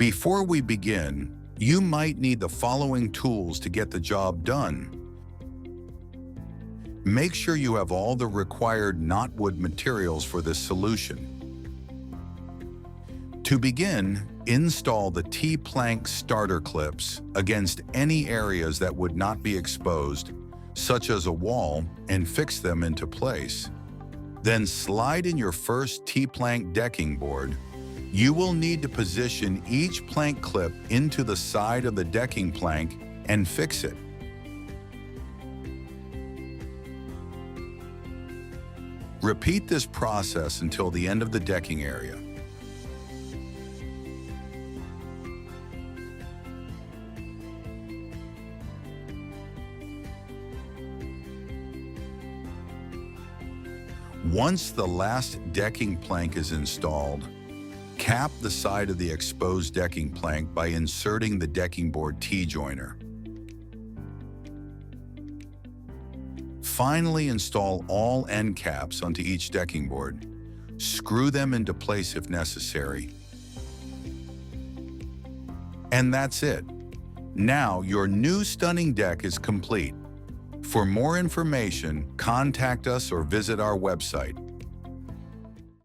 Before we begin, you might need the following tools to get the job done. Make sure you have all the required Knotwood materials for this solution. To begin, install the T-plank starter clips against any areas that would not be exposed, such as a wall, and fix them into place. Then slide in your first T-plank decking board. You will need to position each plank clip into the side of the decking plank and fix it. Repeat this process until the end of the decking area. Once the last decking plank is installed, cap the side of the exposed decking plank by inserting the decking board T-joiner. Finally, install all end caps onto each decking board. Screw them into place if necessary. And that's it. Now your new stunning deck is complete. For more information, contact us or visit our website.